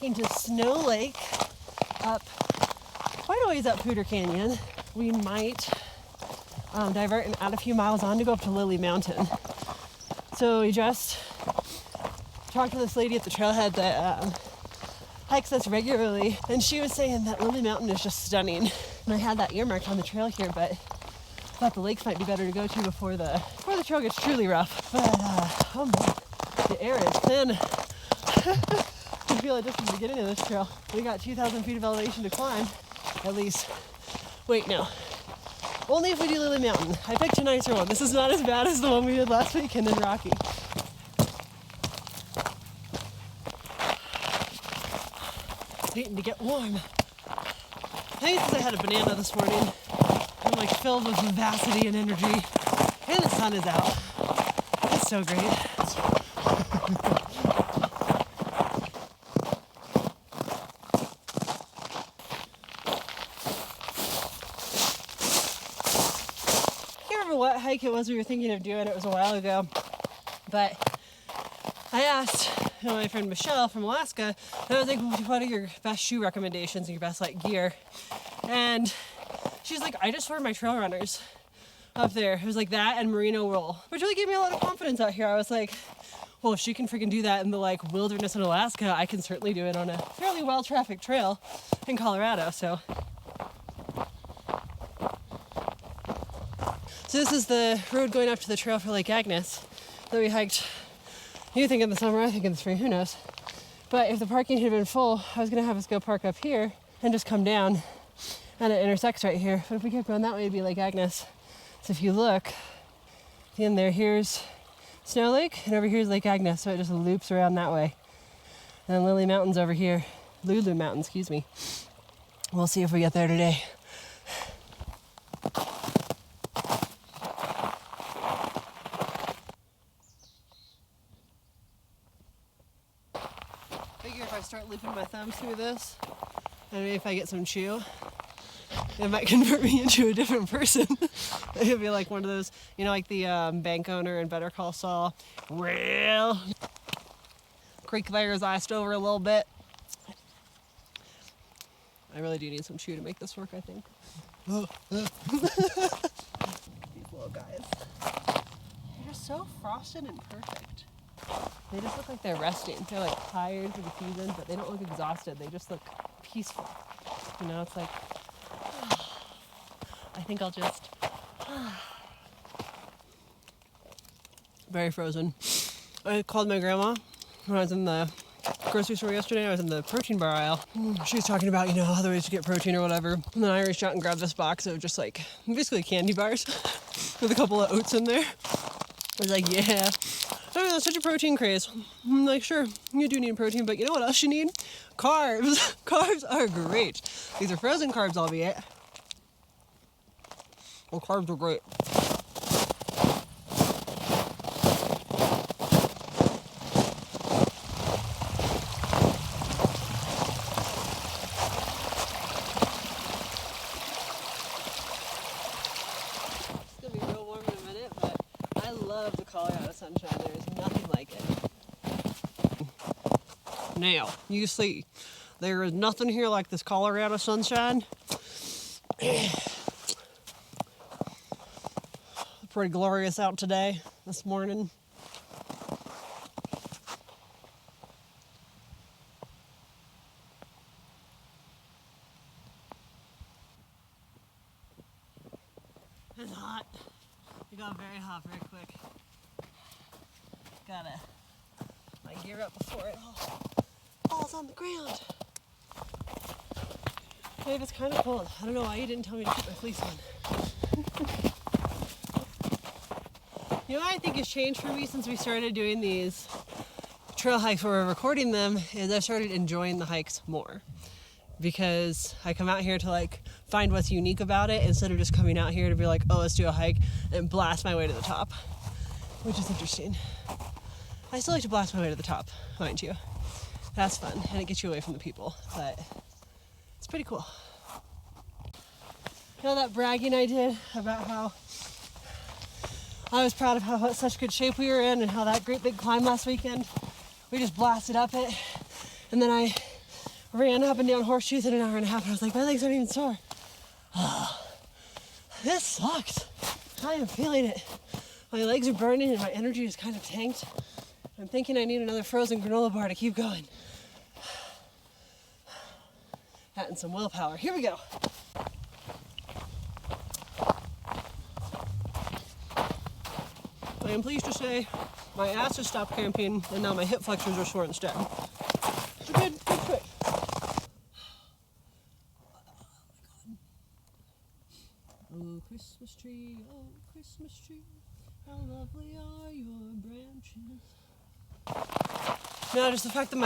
hiking to Snow Lake up quite a ways up Poudre Canyon. We might divert and add a few miles on to go up to Lily Mountain. So we just talked to this lady at the trailhead that hikes us regularly, and she was saying that Lily Mountain is just stunning. And I had that earmarked on the trail here, but I thought the lakes might be better to go to before the trail gets truly rough. But oh man, the air is thin. I feel like just at the beginning of this trail, we got 2,000 feet of elevation to climb, at least. Wait, no. Only if we do Lily Mountain. I picked a nicer one. This is not as bad as the one we did last weekend in Rocky. Waiting to get warm. I think it's because I had a banana this morning. I'm like filled with vivacity and energy. And the sun is out. It's so great. I can't remember what hike it was we were thinking of doing. It was a while ago. But I asked my friend Michelle from Alaska, and I was like, what are your best shoe recommendations and your best like gear? And she's like, I just wear my trail runners up there. It was like that and merino wool, which really gave me a lot of confidence out here. I was like, well, if she can freaking do that in the like wilderness in Alaska, I can certainly do it on a fairly well-trafficked trail in Colorado. So this is the road going up to the trail for Lake Agnes that we hiked. You think in the summer, I think in the spring, who knows? But if the parking had been full, I was gonna have us go park up here and just come down, and it intersects right here. But if we kept going that way, it'd be Lake Agnes. So if you look, in there, here's Snow Lake, and over here's Lake Agnes, so it just loops around that way. And then Lily Mountain's over here, Lulu Mountain, excuse me. We'll see if we get there today. If I start looping my thumbs through this, and maybe if I get some chew, it might convert me into a different person. It'll be like one of those, you know, like the bank owner in Better Call Saul. Well, creek there is iced over a little bit. I really do need some chew to make this work, I think. These little guys. They're just so frosted and perfect. They just look like they're resting. They're like tired for the season, but they don't look exhausted. They just look peaceful. You know, it's like, I think I'll just, very frozen. I called my grandma when I was in the grocery store yesterday. I was in the protein bar aisle. She was talking about, you know, other ways to get protein or whatever. And then I reached out and grabbed this box of just like, basically candy bars with a couple of oats in there. I was like, yeah. Oh, that's such a protein craze. I'm like, sure, you do need protein, but you know what else you need? Carbs. Carbs are great. These are frozen carbs, albeit. Well, carbs are great. It's gonna be real warm in a minute, but I love the Colorado sunshine. There is nothing like it. Now, you see, there is nothing here like this Colorado sunshine. Pretty glorious out today, this morning. It's hot. It got very hot very quick. Gotta my gear up before it all falls on the ground. Babe, it's kind of cold. I don't know why you didn't tell me to put my fleece on. You know what I think has changed for me since we started doing these trail hikes where we're recording them is I started enjoying the hikes more. Because I come out here to like find what's unique about it instead of just coming out here to be like, oh, let's do a hike and blast my way to the top, which is interesting. I still like to blast my way to the top, mind you. That's fun and it gets you away from the people, but it's pretty cool. You know that bragging I did about how I was proud of how such good shape we were in and how that great big climb last weekend, we just blasted up it. And then I ran up and down Horseshoes in an hour and a half, and I was like, my legs aren't even sore. This sucks. I am feeling it. My legs are burning and my energy is kind of tanked. I'm thinking I need another frozen granola bar to keep going. That and some willpower. Here we go. I am pleased to say my ass has stopped cramping and now my hip flexors are sore instead. It's a good switch. Oh, Christmas tree, how lovely are your branches. Now, just the fact that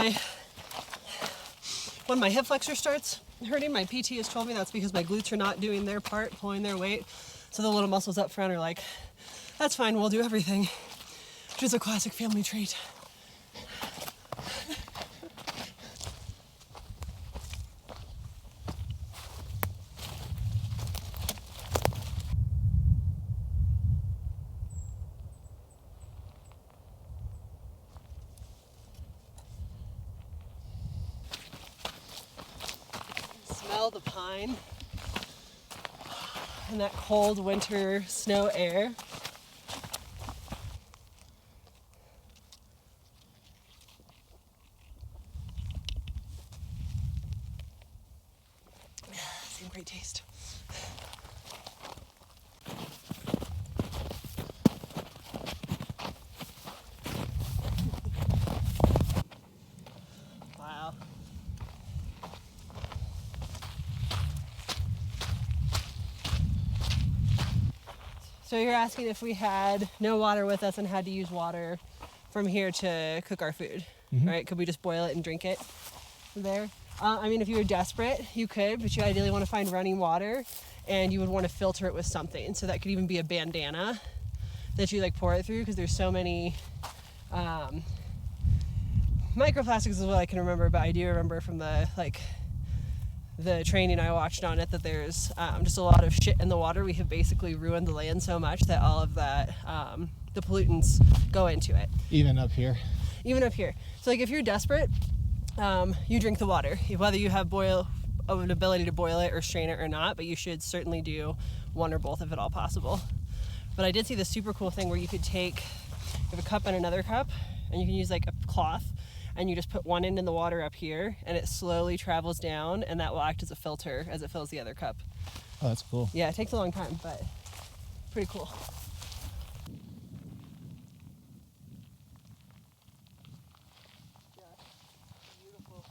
when my hip flexor starts hurting, my PT has told me that's because my glutes are not doing their part, pulling their weight. So the little muscles up front are like, that's fine, we'll do everything, which is a classic family trait. Smell the pine and that cold winter snow air. Same great taste. Wow. So you're asking if we had no water with us and had to use water from here to cook our food, right? Could we just boil it and drink it from there? I mean, if you were desperate, you could, but you ideally want to find running water, and you would want to filter it with something. So that could even be a bandana that you like pour it through, because there's so many microplastics is what I can remember, but I do remember from the training I watched on it that there's just a lot of shit in the water. We have basically ruined the land so much that all of that, the pollutants go into it. Even up here? Even up here. So like if you're desperate, you drink the water, whether you have an ability to boil it or strain it or not, but you should certainly do one or both if at all possible. But I did see this super cool thing where you could take, you have a cup and another cup, and you can use like a cloth, and you just put one end in the water up here, and it slowly travels down, and that will act as a filter as it fills the other cup. Oh, that's cool. Yeah, it takes a long time, but pretty cool. Yeah, beautiful.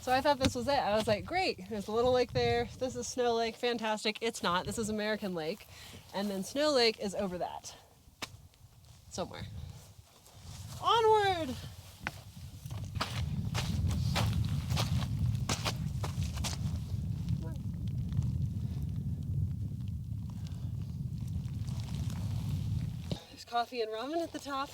So I thought this was it. I was like, great, there's a little lake there. This is Snow Lake, fantastic. It's not. This is American Lake. And then Snow Lake is over that. Somewhere. Onward! There's coffee and ramen at the top.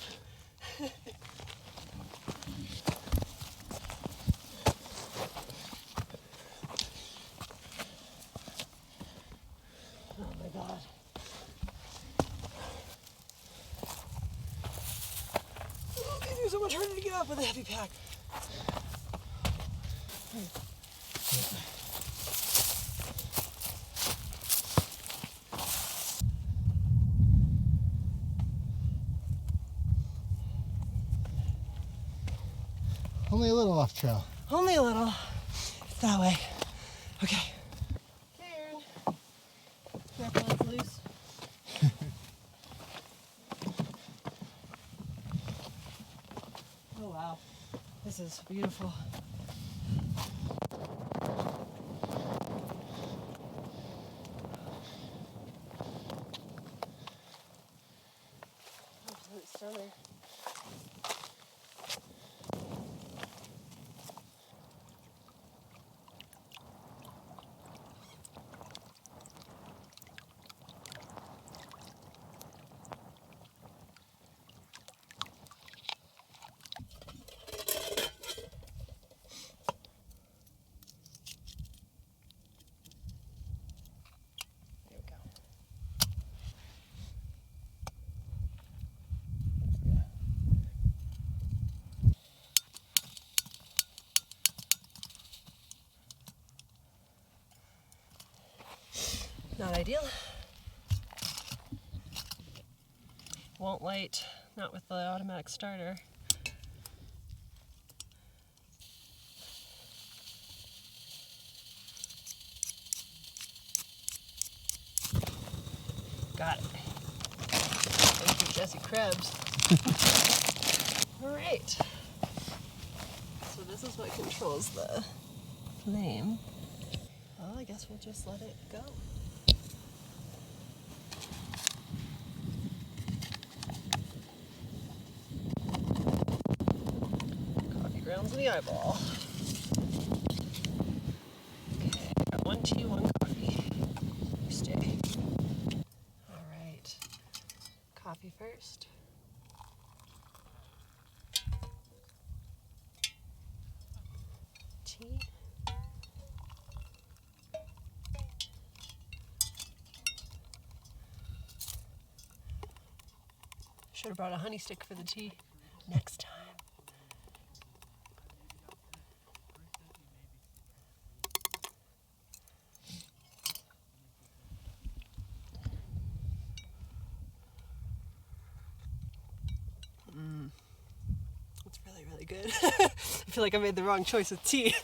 Oh my God. These are so much harder to get up with a heavy pack. Only a little off trail. Only a little. It's that way. Okay. Karen. Careful, it's loose. Oh wow. This is beautiful. Oh, it's still there. Not ideal. Won't light, not with the automatic starter. Got it. Thank you, Jesse Krebs. All right. So this is what controls the flame. Well, I guess we'll just let it go. Coffee grounds in the eyeball. Okay, got 1 tea, 1 coffee. You stay. All right. Coffee first. Tea. Should have brought a honey stick for the tea next time. It's really, really good. I feel like I made the wrong choice with tea.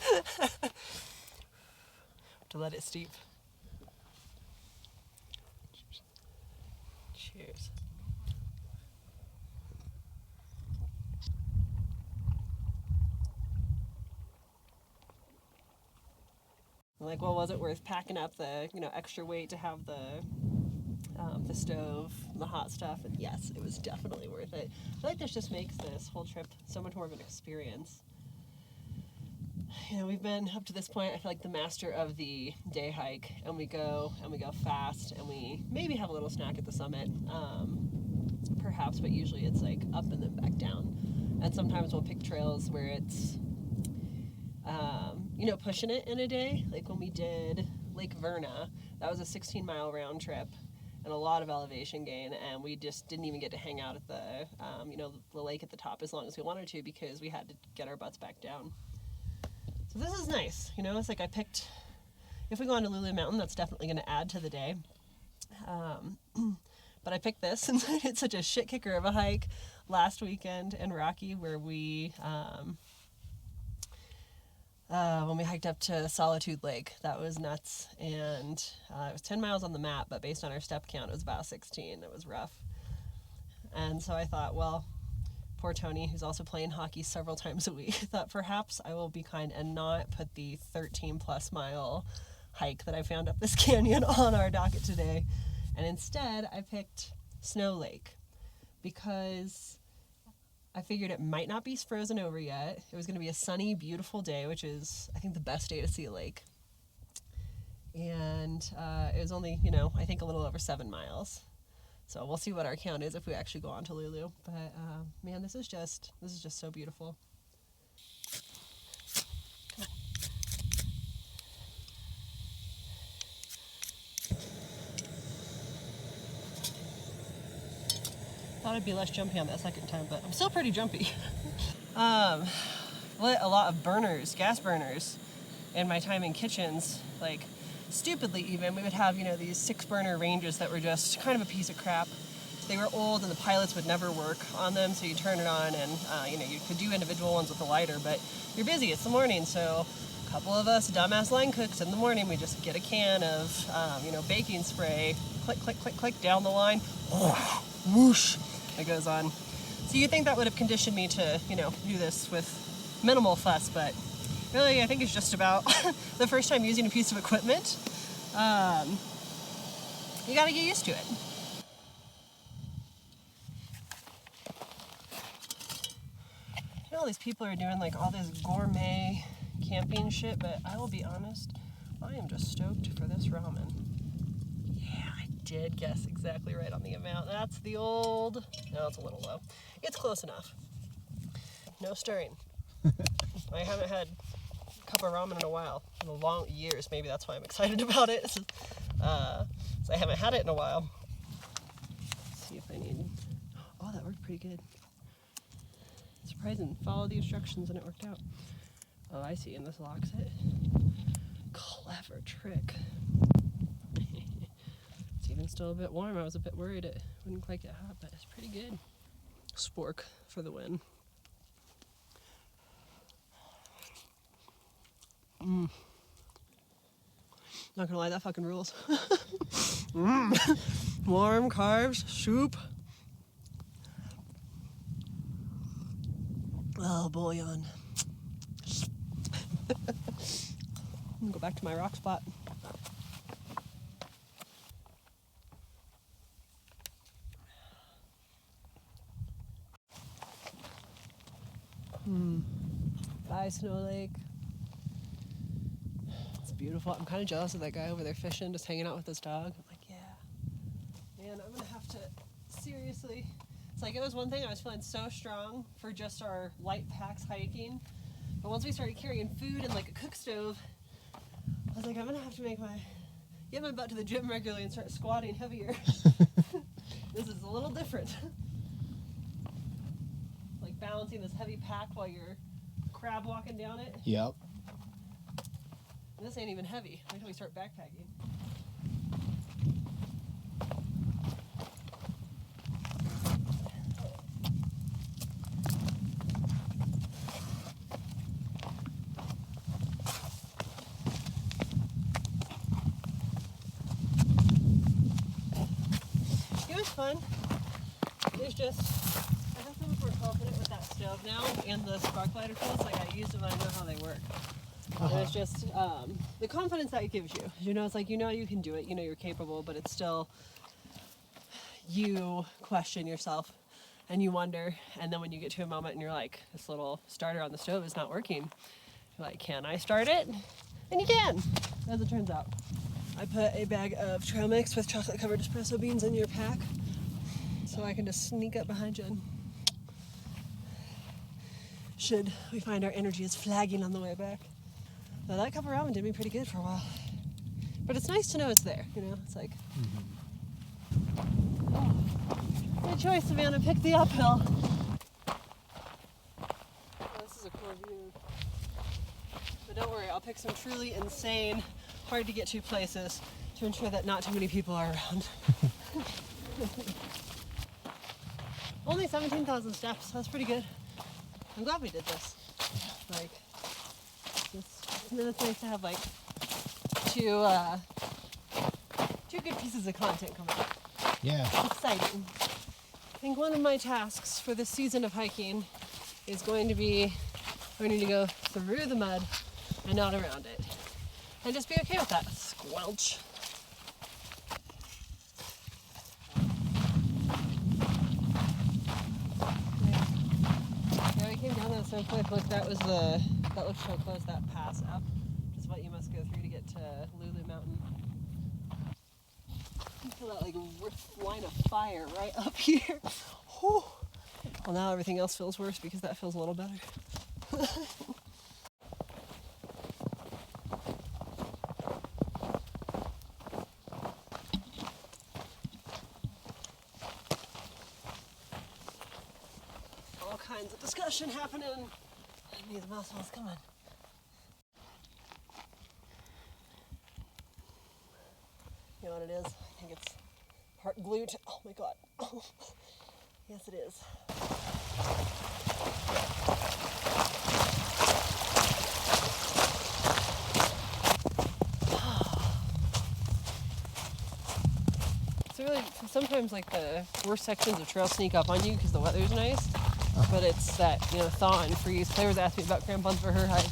To let it steep. Cheers. Like, well, was it worth packing up the, extra weight to have the stove, the hot stuff? And yes, it was definitely worth it. I feel like this just makes this whole trip so much more of an experience. We've been up to this point, I feel like, the master of the day hike, and we go fast, and we maybe have a little snack at the summit, perhaps, but usually it's like up and then back down. And sometimes we'll pick trails where it's pushing it in a day. Like when we did Lake Verna, that was a 16-mile round trip and a lot of elevation gain, and we just didn't even get to hang out at the lake at the top as long as we wanted to because we had to get our butts back down. So this is nice. It's like I picked, if we go on to Lulu Mountain, that's definitely going to add to the day. But I picked this, and it's such a shit kicker of a hike last weekend in Rocky where we, when we hiked up to Solitude Lake. That was nuts, and it was 10 miles on the map, but based on our step count, it was about 16. It was rough. And so I thought, well, poor Tony, who's also playing hockey several times a week, thought perhaps I will be kind and not put the 13-plus mile hike that I found up this canyon on our docket today. And instead, I picked Snow Lake because I figured it might not be frozen over yet. It was going to be a sunny, beautiful day, which is, I think, the best day to see a lake. And it was only, I think a little over 7 miles. So we'll see what our count is if we actually go on to Lulu. But man, this is just so beautiful. Thought I'd be less jumpy on that second time, but I'm still pretty jumpy. Lit a lot of burners, gas burners, in my time in kitchens. Like, stupidly even, we would have, these 6-burner ranges that were just kind of a piece of crap. They were old and the pilots would never work on them, so you turn it on and, you could do individual ones with a lighter, but you're busy, it's the morning, so a couple of us dumbass line cooks in the morning, we just get a can of, baking spray, click, click, click, click, down the line, whoosh, it goes on. So you'd think that would have conditioned me to, do this with minimal fuss, but really I think it's just about the first time using a piece of equipment. You gotta get used to it. All these people are doing like all this gourmet camping shit, but I will be honest, I am just stoked for this ramen. Yeah, I did guess exactly right on the amount. That's the old, no, it's a little low. It's close enough. No stirring. I haven't had a cup of ramen in a while, in a long years. Maybe that's why I'm excited about it. So I haven't had it in a while. Let's see if I need, oh, that worked pretty good. Surprising. Follow the instructions and it worked out. Oh, I see, and this locks it. Clever trick. still a bit warm. I was a bit worried it wouldn't quite get hot, but it's pretty good. Spork for the win. Not gonna lie, that fucking rules. Warm carbs, soup. Oh, bouillon. I'm gonna go back to my rock spot. Bye, Snow Lake. It's beautiful. I'm kind of jealous of that guy over there fishing, just hanging out with his dog. I'm like, yeah. Man, I'm gonna have to, seriously. It's like, it was one thing, I was feeling so strong for just our light packs hiking. But once we started carrying food and like a cook stove, I was like, I'm gonna have to get my butt to the gym regularly and start squatting heavier. This is a little different. Like balancing this heavy pack while you're crab walking down it. Yep. This ain't even heavy. Wait till we start backpacking. It was fun. It's just, I don't feel much more confident with that stove now and the spark lighter tools. Like, I use them and I know how they work. And it's just the confidence that it gives you. You know, it's like, you know you can do it, you know you're capable, but it's still, you question yourself and you wonder. And then when you get to a moment and you're like, this little starter on the stove is not working, you're like, can I start it? And you can, as it turns out. I put a bag of trail mix with chocolate covered espresso beans in your pack so I can just sneak up behind you and should we find our energy is flagging on the way back. Now, that cup of ramen did me pretty good for a while. But it's nice to know it's there, you know? It's like, oh, good choice, Savannah. Pick the uphill. Oh, this is a cool view. But don't worry, I'll pick some truly insane, hard to get to places to ensure that not too many people are around. Only 17,000 steps. That's pretty good. I'm glad we did this. Like, and then it's nice to have like two good pieces of content coming up. Yeah. Exciting. I think one of my tasks for this season of hiking is going to be learning to go through the mud and not around it. And just be okay with that. Squelch. Yeah, we came down that so quick. Look, that looked so close, that pass up. Just what you must go through to get to Lulu Mountain. You feel that like line of fire right up here. Whew. Well, now everything else feels worse because that feels a little better. All kinds of discussion happening. I need the muscles, come on. You know what it is? I think it's part glute. Oh my god. Oh. Yes, it is. So really, sometimes like the worst sections of trail sneak up on you because the weather's nice. But it's that, you know, thaw and freeze. Claire was asking me about crampons for her hike.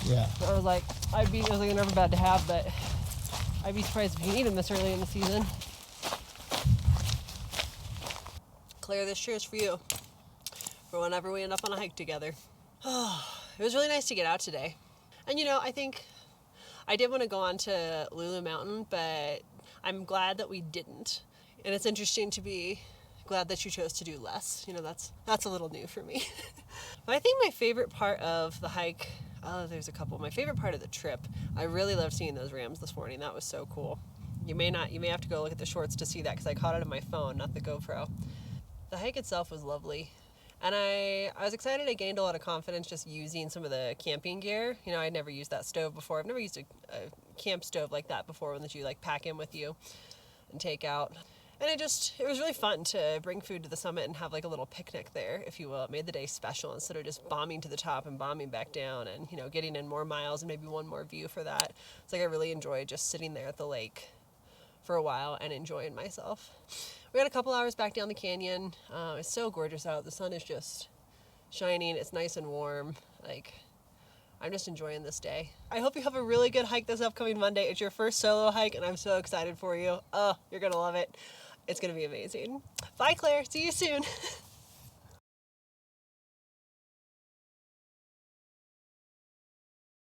Yeah. I was like, they're never bad to have, but I'd be surprised if you need them this early in the season. Claire, this cheers for you. For whenever we end up on a hike together. Oh, it was really nice to get out today. And you know, I think I did want to go on to Lulu Mountain, but I'm glad that we didn't. And it's interesting to be glad that you chose to do less. You know, that's a little new for me. But I think my favorite part of the hike, there's a couple. My favorite part of the trip, I really loved seeing those rams this morning. That was so cool. You may have to go look at the shorts to see that because I caught it on my phone, not the GoPro. The hike itself was lovely. And I was excited. I gained a lot of confidence just using some of the camping gear. You know, I'd never used that stove before. I've never used a camp stove like that before, one that you like pack in with you and take out. And it was really fun to bring food to the summit and have like a little picnic there, if you will. It made the day special instead of just bombing to the top and bombing back down and, getting in more miles and maybe one more view for that. It's like I really enjoyed just sitting there at the lake for a while and enjoying myself. We got a couple hours back down the canyon. It's so gorgeous out. The sun is just shining. It's nice and warm. Like, I'm just enjoying this day. I hope you have a really good hike this upcoming Monday. It's your first solo hike and I'm so excited for you. Oh, you're gonna love it. It's gonna be amazing. Bye, Claire. See you soon.